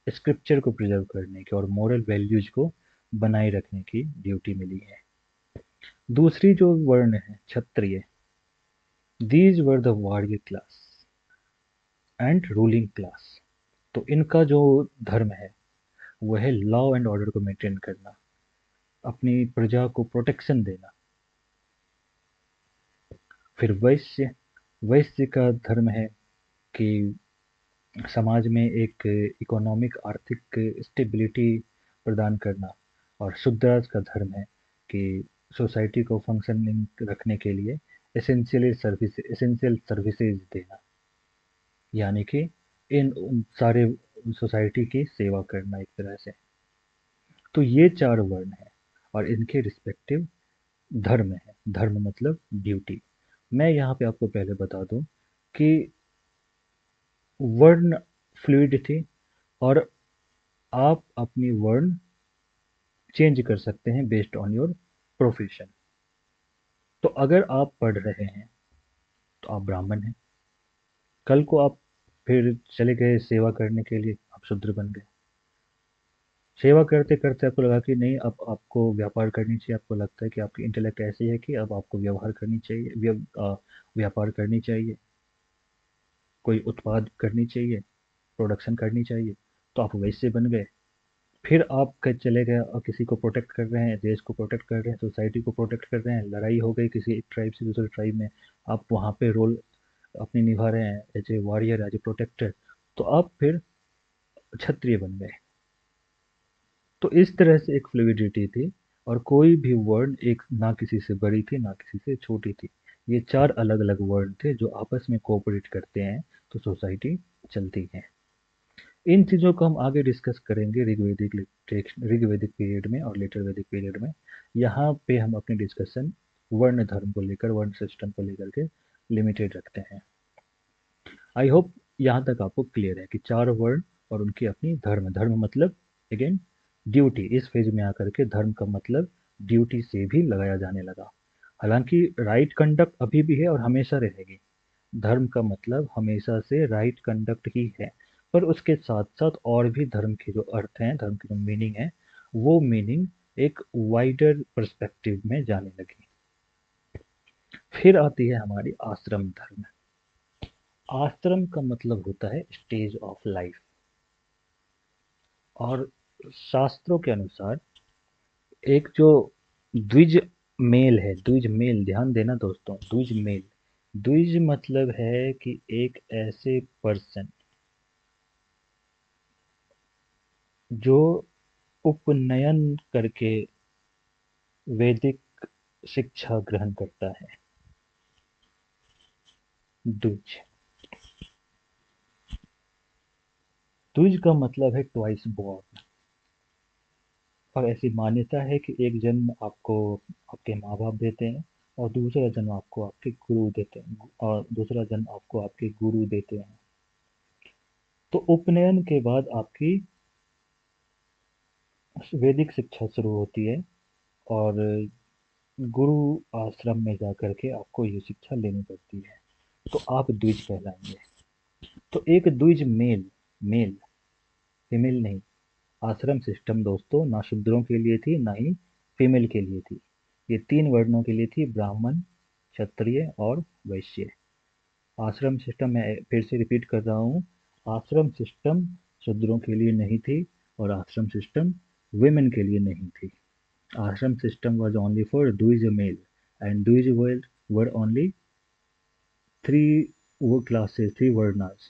स्क्रिप्चर को प्रिजर्व करने की और मोरल वैल्यूज को बनाए रखने की ड्यूटी मिली है। दूसरी जो वर्ण है Kshatriya, these were the warrior class and ruling class. तो इनका जो धर्म है वो है लॉ एंड ऑर्डर को मेंटेन करना, अपनी प्रजा को प्रोटेक्शन देना। फिर वैश्य, वैश्य का धर्म है कि समाज में एक इकोनॉमिक आर्थिक स्टेबिलिटी प्रदान करना। और शूद्राज का धर्म है कि सोसाइटी को फंक्शनिंग रखने के लिए एसेंशियल सर्विसेज देना, यानी कि इन उन सारे सोसाइटी की सेवा करना एक तरह से। तो ये 4 वर्ण हैं और इनके रिस्पेक्टिव धर्म है। धर्म मतलब ड्यूटी। मैं यहाँ पे आपको पहले बता दूं कि वर्ण फ्लूइड थी, और आप अपनी वर्ण चेंज कर सकते हैं बेस्ड ऑन योर प्रोफेशन। तो अगर आप पढ़ रहे हैं तो आप ब्राह्मण हैं, कल को आप फिर चले गए सेवा करने के लिए, आप शूद्र बन गए। सेवा करते करते आपको लगा कि नहीं, अब आपको व्यापार करनी चाहिए, आपको लगता है कि आपकी इंटेलेक्ट ऐसी है कि अब आपको व्यवहार करनी चाहिए, व्यापार करनी चाहिए, कोई उत्पाद करनी चाहिए, प्रोडक्शन करनी चाहिए, तो आप वैसे बन गए। फिर आप चले गए और किसी को प्रोटेक्ट कर रहे हैं, देश को प्रोटेक्ट कर रहे हैं, सोसाइटी को प्रोटेक्ट कर रहे हैं, लड़ाई हो गई किसी एक ट्राइब से दूसरे ट्राइब में, आप वहाँ पे रोल अपनी निभा रहे हैं as a warrior, as a protector, तो आप फिर क्षत्रिय बन गए। तो इस तरह से एक फ्लूइडिटी थी, और कोई भी वर्ण एक ना किसी से बड़ी थी ना किसी से छोटी थी। ये 4 अलग अलग वर्ण थे जो आपस में कोऑपरेट करते हैं तो सोसाइटी चलती है। इन चीज़ों को हम आगे डिस्कस करेंगे ऋग्वेदिक पीरियड में और लेटर वैदिक पीरियड में। यहाँ पे हम अपनी डिस्कशन वर्ण धर्म को लेकर, वर्ण सिस्टम को लेकर के लिमिटेड रखते हैं। आई होप यहाँ तक आपको क्लियर है कि 4 वर्ण और उनकी अपनी धर्म। धर्म मतलब अगेन ड्यूटी। इस फेज में आकर के धर्म का मतलब ड्यूटी से भी लगाया जाने लगा। हालांकि राइट कंडक्ट अभी भी है और हमेशा रहेगी। धर्म का मतलब हमेशा से राइट कंडक्ट ही है, पर उसके साथ साथ और भी धर्म के जो अर्थ हैं, धर्म की जो मीनिंग है, वो मीनिंग एक वाइडर पर्सपेक्टिव में जाने लगी। फिर आती है हमारी आश्रम धर्म। आश्रम का मतलब होता है स्टेज ऑफ लाइफ, और शास्त्रों के अनुसार एक जो द्विज मेल है, द्विज मेल, ध्यान देना दोस्तों, द्विज मेल, द्विज मतलब है कि एक ऐसे पर्सन जो उपनयन करके वैदिक शिक्षा ग्रहण करता है। द्विज। द्विज का मतलब है ट्वाइस बॉर्न। और ऐसी मान्यता है कि एक जन्म आपको आपके माँ बाप देते हैं, और दूसरा जन्म आपको आपके गुरु देते हैं, और दूसरा जन्म आपको आपके गुरु देते हैं। तो उपनयन के बाद आपकी वैदिक शिक्षा शुरू होती है, और गुरु आश्रम में जा करके आपको ये शिक्षा लेनी पड़ती है। तो आप द्विज कहलाएंगे। तो एक द्विज मेल, मेल, फीमेल नहीं। आश्रम सिस्टम दोस्तों ना शूद्रों के लिए थी ना ही फीमेल के लिए थी। ये तीन वर्णों के लिए थी, ब्राह्मण, क्षत्रिय और वैश्य। आश्रम सिस्टम, मैं फिर से रिपीट कर रहा हूँ, आश्रम सिस्टम शूद्रों के लिए नहीं थी, और आश्रम सिस्टम women के लिए नहीं थी। Ashram system was only for Dvij male, and Dvij were only three classes, three varnas: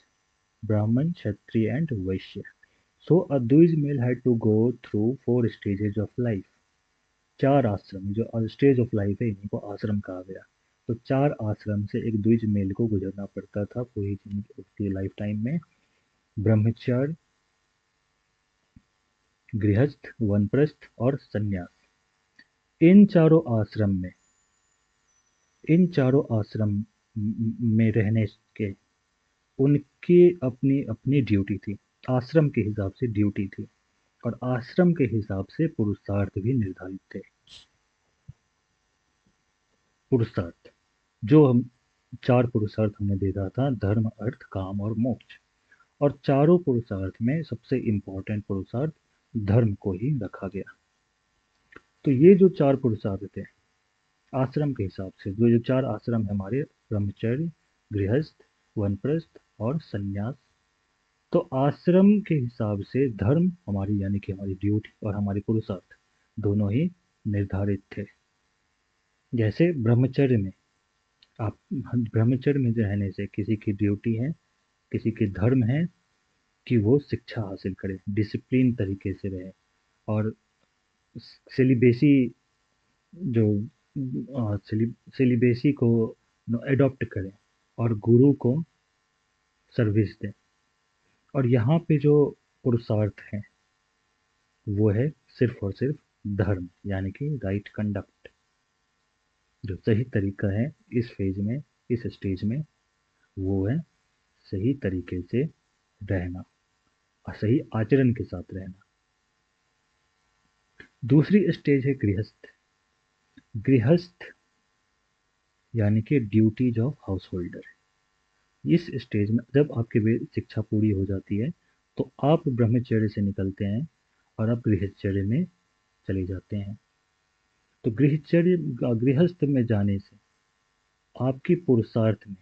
Brahman, Kshatriya, and Vaishya. So a Dvij male had to go through four stages of life. चार आश्रम, जो stage of life है, इन्हीं को आश्रम कहा गया। तो चार आश्रम से एक द्विज मेल को गुजरना पड़ता था पूरी जिंदगी, उसकी लाइफ टाइम में। ब्रह्मचार्य, गृहस्थ, वनप्रस्थ और संन्यास। इन चारों आश्रम में इन चारों आश्रम में रहने के उनकी अपनी अपनी ड्यूटी थी। आश्रम के हिसाब से ड्यूटी थी, और आश्रम के हिसाब से पुरुषार्थ भी निर्धारित थे। पुरुषार्थ, जो हम चार पुरुषार्थ हमने देखा था: धर्म, अर्थ, काम और मोक्ष। और चारों पुरुषार्थ में सबसे इंपॉर्टेंट पुरुषार्थ धर्म को ही रखा गया। तो ये जो चार पुरुषार्थ थे आश्रम के हिसाब से, जो जो चार आश्रम है हमारे: ब्रह्मचर्य, गृहस्थ, वनप्रस्थ और संन्यास। तो आश्रम के हिसाब से धर्म हमारी, यानी कि हमारी ड्यूटी, और हमारे पुरुषार्थ दोनों ही निर्धारित थे। जैसे ब्रह्मचर्य में, आप ब्रह्मचर्य में रहने से किसी की ड्यूटी है, किसी की धर्म है कि वो शिक्षा हासिल करे, डिसिप्लिन तरीके से रहे, और सिलिबेसी, जो सिलिबेसी को एडॉप्ट करें, और गुरु को सर्विस दें। और यहाँ पे जो पुरुषार्थ है वो है सिर्फ और सिर्फ धर्म, यानी कि राइट कंडक्ट। जो सही तरीका है इस फेज में, इस स्टेज में, वो है सही तरीके से रहना और सही आचरण के साथ रहना। दूसरी स्टेज है गृहस्थ। गृहस्थ यानी कि ड्यूटीज ऑफ हाउस होल्डर। इस स्टेज में जब आपकी शिक्षा पूरी हो जाती है तो आप ब्रह्मचर्य से निकलते हैं और आप गृहचर्य में चले जाते हैं। तो गृहस्थ में जाने से आपकी पुरुषार्थ में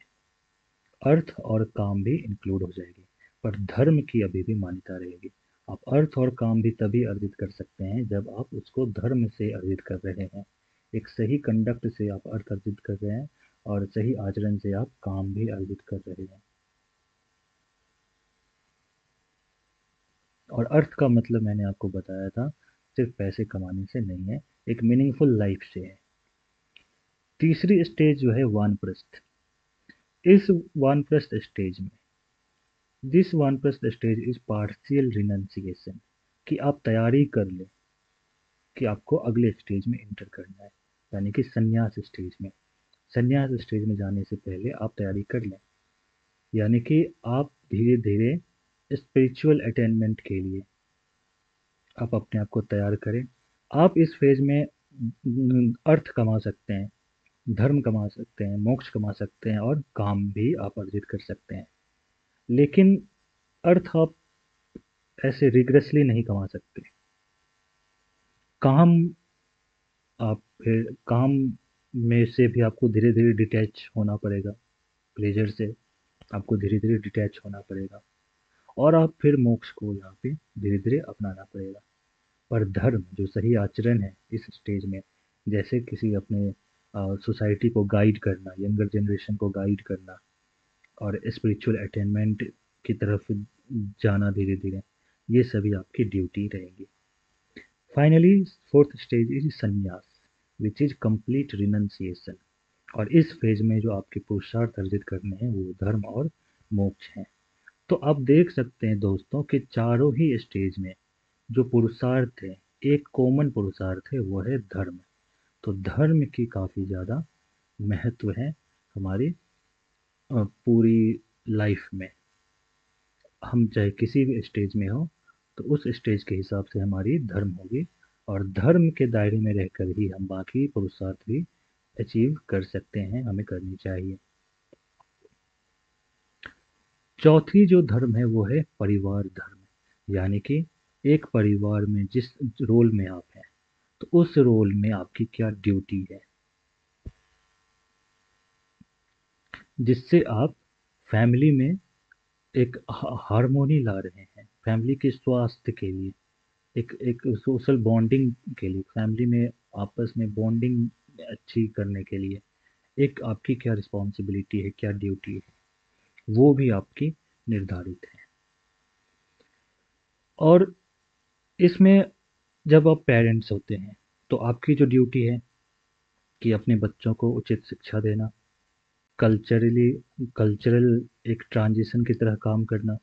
अर्थ और काम भी इंक्लूड हो जाएगी, पर धर्म की अभी भी मान्यता रहेगी। आप अर्थ और काम भी तभी अर्जित कर सकते हैं जब आप उसको धर्म से अर्जित कर रहे हैं। एक सही कंडक्ट से आप अर्थ अर्जित कर रहे हैं, और सही आचरण से आप काम भी अर्जित कर रहे हैं। और अर्थ का मतलब मैंने आपको बताया था, सिर्फ पैसे कमाने से नहीं है, एक मीनिंगफुल लाइफ से है। तीसरी स्टेज जो है वानप्रस्थ। इस वानप्रस्थ स्टेज में, दिस वानप्रस्थ स्टेज इज पार्शियल रिनंसिएशन, कि आप तैयारी कर लें कि आपको अगले स्टेज में एंटर करना है, यानी कि संन्यास स्टेज में। संन्यास स्टेज में जाने से पहले आप तैयारी कर लें, यानी कि आप धीरे धीरे स्पिरिचुअल अटेनमेंट के लिए आप अपने आप को तैयार करें। आप इस फेज में अर्थ कमा सकते हैं, धर्म कमा सकते हैं, मोक्ष कमा सकते हैं, और काम भी आप अर्जित कर सकते हैं। लेकिन अर्थ आप ऐसे रिग्रेसली नहीं कमा सकते। काम, आप फिर काम में से भी आपको धीरे धीरे डिटैच होना पड़ेगा, प्लेजर से आपको धीरे धीरे डिटैच होना पड़ेगा, और आप फिर मोक्ष को यहाँ पे धीरे धीरे अपनाना पड़ेगा। पर धर्म, जो सही आचरण है इस स्टेज में, जैसे किसी अपने सोसाइटी को गाइड करना, यंगर जनरेशन को गाइड करना, और स्पिरिचुअल अटेनमेंट की तरफ जाना धीरे धीरे, ये सभी आपकी ड्यूटी रहेगी। फाइनली फोर्थ स्टेज इज संन्यास, विच इज कंप्लीट रिनंसिएशन। और इस फेज में जो आपके पुरुषार्थ अर्जित करने हैं वो धर्म और मोक्ष हैं। तो आप देख सकते हैं दोस्तों कि चारों ही स्टेज में जो पुरुषार्थ है, एक कॉमन पुरुषार्थ है, वो है धर्म। तो धर्म की काफ़ी ज़्यादा महत्व है हमारी पूरी लाइफ में। हम चाहे किसी भी स्टेज में हो, तो उस स्टेज के हिसाब से हमारी धर्म होगी, और धर्म के दायरे में रहकर ही हम बाकी पुरुषार्थ भी अचीव कर सकते हैं, हमें करनी चाहिए। चौथी जो धर्म है वो है परिवार धर्म, यानी कि एक परिवार में जिस रोल में आप हैं, तो उस रोल में आपकी क्या ड्यूटी है, जिससे आप फैमिली में एक हार्मोनी ला रहे हैं, फैमिली के स्वास्थ्य के लिए, एक एक सोशल बॉन्डिंग के लिए, फैमिली में आपस में बॉन्डिंग अच्छी करने के लिए एक आपकी क्या रिस्पॉन्सिबिलिटी है, क्या ड्यूटी है, वो भी आपकी निर्धारित है। और इसमें जब आप पेरेंट्स होते हैं, तो आपकी जो ड्यूटी है कि अपने बच्चों को उचित शिक्षा देना, कल्चरली कल्चरल एक ट्रांजिशन की तरह काम करना।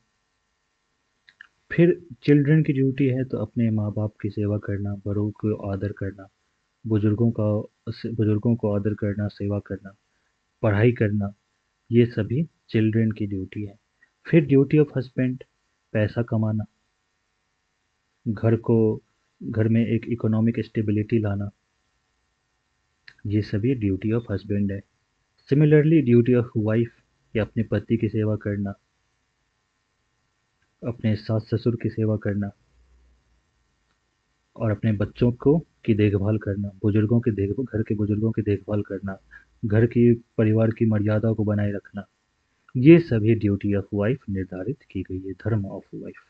फिर चिल्ड्रन की ड्यूटी है तो अपने माँ बाप की सेवा करना, बड़ों को आदर करना, बुजुर्गों का बुजुर्गों को आदर करना, सेवा करना, पढ़ाई करना, ये सभी चिल्ड्रन की ड्यूटी है। फिर ड्यूटी ऑफ हस्बैंड, पैसा कमाना, घर को घर में एक इकोनॉमिक स्टेबिलिटी लाना, ये सभी ड्यूटी ऑफ हस्बैंड है। सिमिलरली ड्यूटी ऑफ वाइफ, या अपने पति की सेवा करना, अपने सास ससुर की सेवा करना, और अपने बच्चों को की देखभाल करना, बुजुर्गों की देख घर के बुजुर्गों की देखभाल करना, घर की परिवार की मर्यादा को बनाए रखना, ये सभी ड्यूटी ऑफ वाइफ निर्धारित की गई है, धर्म ऑफ वाइफ।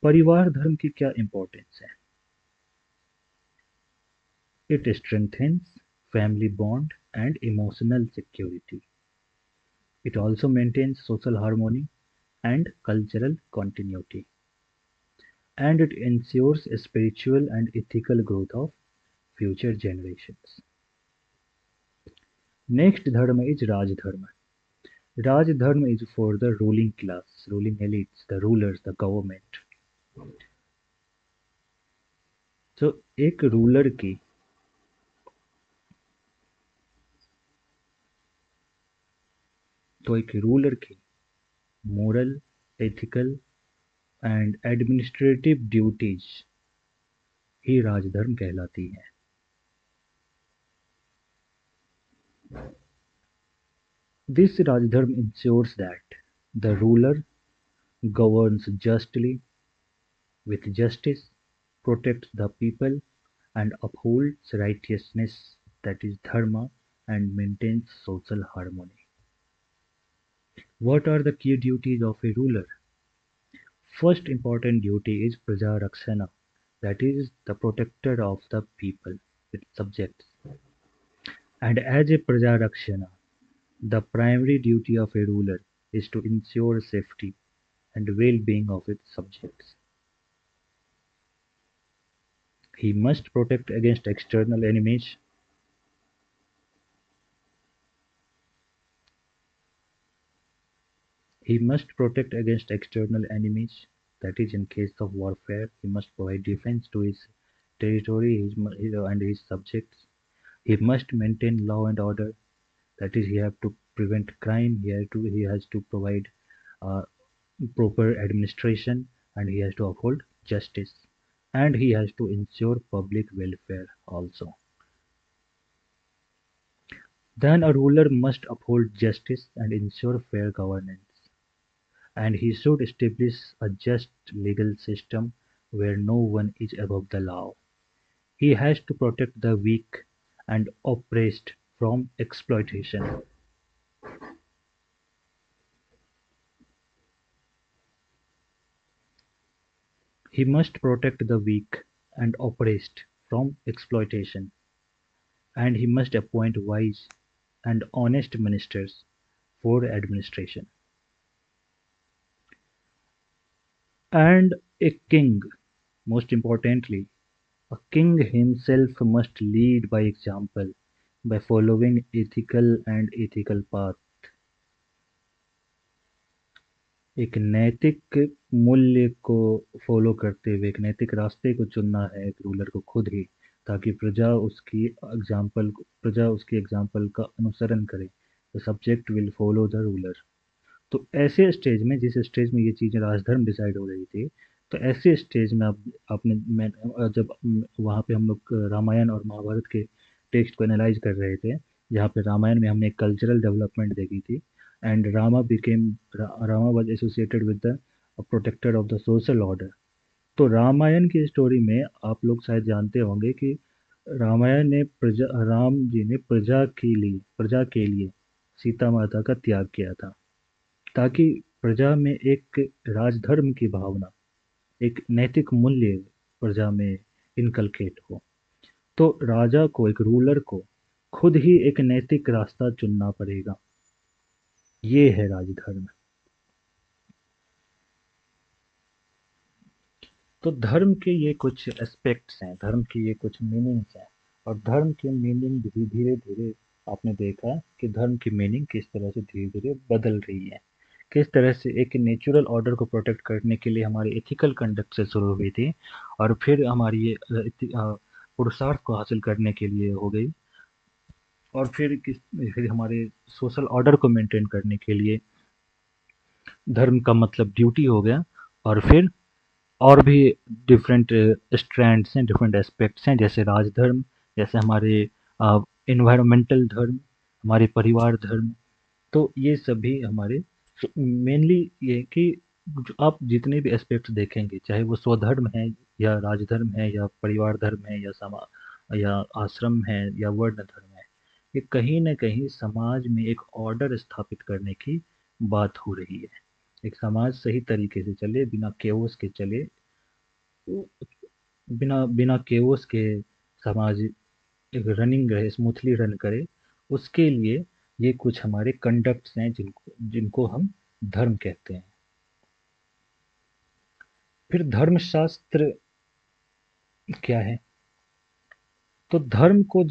परिवार धर्म की क्या इंपॉर्टेंस है? It strengthens family bond and emotional security. It also maintains social harmony and cultural continuity, and it ensures spiritual and ethical growth of future generations. Next dharma is Raj Dharma. Raj Dharma is for the ruling class, ruling elites, the rulers, the government. So एक ruler की moral, ethical and administrative duties ही राजधर्म कहलाती हैं। This Rajdharma ensures that the ruler governs justly, with justice, protects the people, and upholds righteousness, that is dharma, and maintains social harmony. What are the key duties of a ruler? First important duty is Praja Rakshana, that is the protector of the people, its subjects. And as a Praja Rakshana, the primary duty of a ruler is to ensure safety and well-being of its subjects. He must protect against external enemies. He must protect against external enemies. That is, in case of warfare, he must provide defense to his territory and his subjects. He must maintain law and order. That is, he has to prevent crime. He has to provide uh, proper administration, and he has to uphold justice. And he has to ensure public welfare also. Then a ruler must uphold justice and ensure fair governance, and he should establish a just legal system where no one is above the law. He has to protect the weak and oppressed from exploitation. He must protect the weak and oppressed from exploitation, and he must appoint wise and honest ministers for administration. And a king, most importantly, a king himself must lead by example, by following ethical path. एक नैतिक मूल्य को follow करते हुए एक नैतिक रास्ते को चुनना है एक रूलर को खुद ही, ताकि प्रजा उसकी एग्जाम्पल का अनुसरण करे। The subject will follow the ruler. तो ऐसे स्टेज में, जिस स्टेज में ये चीज़ें राजधर्म डिसाइड हो रही थी, तो ऐसे स्टेज में आप आपने मैं जब वहाँ पे हम लोग रामायण और महाभारत के टेक्स्ट को एनालाइज कर रहे थे, जहाँ पे रामायण में हमने एक कल्चरल डेवलपमेंट देखी थी, and Rama was associated with the protector of the social order. तो रामायण की स्टोरी में आप लोग शायद जानते होंगे कि राम जी ने प्रजा के लिए सीता माता का त्याग किया था, ताकि प्रजा में एक राजधर्म की भावना, एक नैतिक मूल्य प्रजा में इनकलकेट हो। तो राजा को, एक रूलर को खुद ही एक नैतिक रास्ता चुनना पड़ेगा। ये है राजधर्म। तो धर्म के ये कुछ एस्पेक्ट्स हैं, धर्म की ये कुछ मीनिंग्स हैं। और धर्म की मीनिंग धीरे धीरे धीरे आपने देखा कि धर्म की मीनिंग किस तरह से धीरे धीरे बदल रही है, किस तरह से एक नेचुरल ऑर्डर को प्रोटेक्ट करने के लिए हमारी एथिकल कंडक्ट से शुरू हुई थी, और फिर हमारी ये पुरुषार्थ को हासिल करने के लिए हो गई, और फिर हमारे सोशल ऑर्डर को मेंटेन करने के लिए धर्म का मतलब ड्यूटी हो गया। और फिर और भी डिफरेंट स्ट्रैंड्स हैं, डिफरेंट एस्पेक्ट्स हैं, जैसे राजधर्म, जैसे हमारे इन्वायरमेंटल धर्म, हमारे परिवार धर्म। तो ये सभी हमारे मेनली ये कि जो आप जितने भी एस्पेक्ट्स देखेंगे, चाहे वो स्वधर्म है या राजधर्म है या परिवार धर्म है या आश्रम है या वर्ण धर्म है, ये कहीं न कहीं समाज में एक ऑर्डर स्थापित करने की बात हो रही है। एक समाज सही तरीके से चले, बिना केओस के चले, बिना बिना केओस के समाज एक रनिंग रहे, स्मूथली रन करे, उसके लिए ये कुछ हमारे कंडक्ट्स हैं जिनको जिनको हम धर्म कहते हैं। फिर धर्मशास्त्र क्या है? तो धर्म को